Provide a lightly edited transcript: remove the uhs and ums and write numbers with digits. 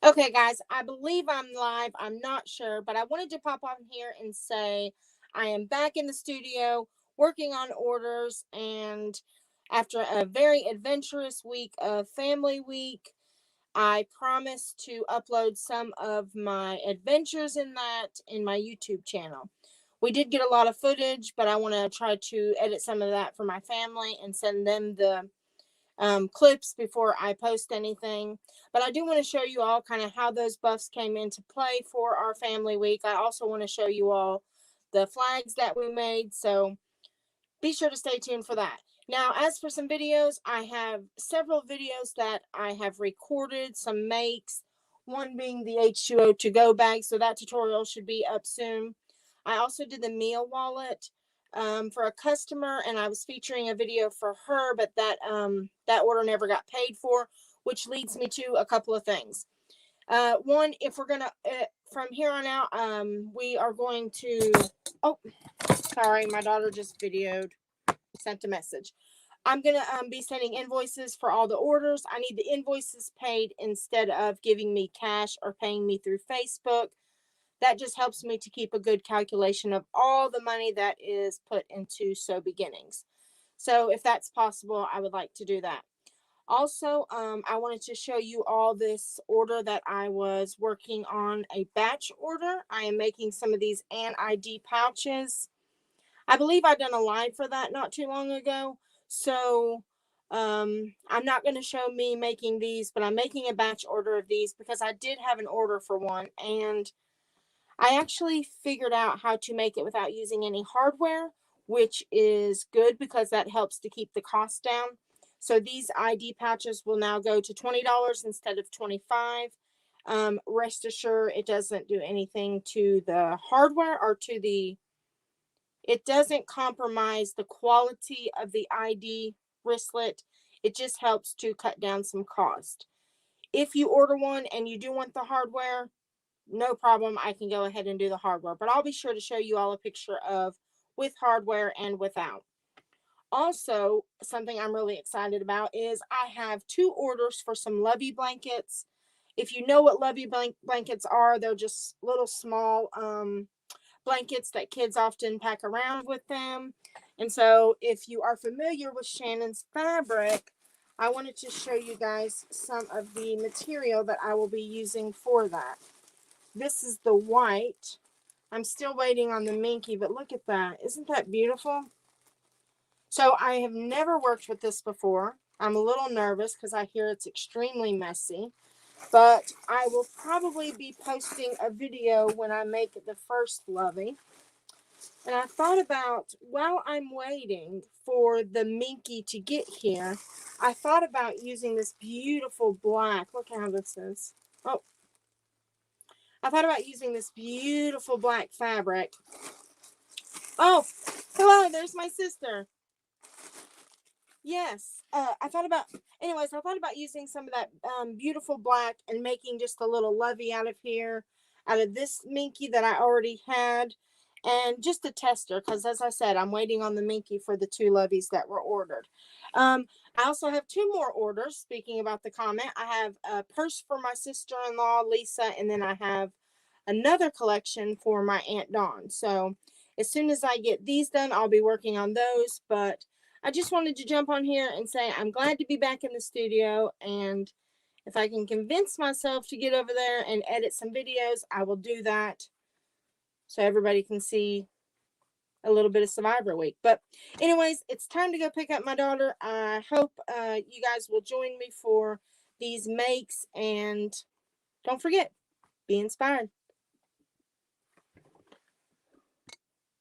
Okay, guys, I believe I'm live. I'm not sure, but I wanted to pop on here and say I am back in the studio working on orders. And after a very adventurous week of Family Week, I promise to upload some of my adventures in that in my YouTube channel. We did get a lot of footage, but I want to try to edit some of that for my family and send them the clips before I post anything. But I do want to show you all kind of how those buffs came into play for our family week. I also want to show you all the flags that we made. So be sure to stay tuned for that. Now, as for some videos, I have several videos that I have recorded, some makes, one being the H2O to go bag. So that tutorial should be up soon. I also did the meal wallet for a customer, and I was featuring a video for her, but that order never got paid for, which leads me to a couple of things. One, if we're gonna from here on out, we are going to. Oh, sorry, my daughter just sent a message. I'm going to be sending invoices for all the orders. I need the invoices paid instead of giving me cash or paying me through Facebook. That just helps me to keep a good calculation of all the money that is put into So Beginnings. So if that's possible, I would like to do that. Also, I wanted to show you all this order that I was working on, a batch order. I am making some of these ID pouches. I believe I done a live for that not too long ago. So I'm not going to show me making these, but I'm making a batch order of these because I did have an order for one, and I actually figured out how to make it without using any hardware, which is good because that helps to keep the cost down. So these ID pouches will now go to $20 instead of $25. Rest assured, it doesn't do anything to the hardware or to the it doesn't compromise the quality of the ID wristlet. It just helps to cut down some cost. If you order one and you do want the hardware, no problem. I can go ahead and do the hardware. But I'll be sure to show you all a picture of with hardware and without. Also, something I'm really excited about is I have two orders for some Lovey blankets. If you know what Lovey blankets are, they're just little small blankets that kids often pack around with them. And so if you are familiar with Shannon's fabric, I wanted to show you guys some of the material that I will be using for that. This is the white. I'm still waiting on the minky, but look at that. Isn't that beautiful? So I have never worked with this before. I'm a little nervous because I hear it's extremely messy. But I will probably be posting a video when I make the first Lovey. And I thought about, while I'm waiting for the minky to get here, I thought about using this beautiful black. Look how this is. Oh, I thought about using this beautiful black fabric. Oh, hello, there's my sister. Yes, I thought about, anyways, I thought about using some of that beautiful black and making just a little Lovey out of here, out of this minky that I already had, and just a tester, because as I said, I'm waiting on the minky for the two Loveys that were ordered. I also have two more orders. Speaking about the comment, I have a purse for my sister-in-law, Lisa, and then I have another collection for my Aunt Dawn. So as soon as I get these done, I'll be working on those, but I just wanted to jump on here and say I'm glad to be back in the studio, and if I can convince myself to get over there and edit some videos, I will do that so everybody can see a little bit of Survivor Week. But anyways, it's time to go pick up my daughter. I hope you guys will join me for these makes, and don't forget, be inspired.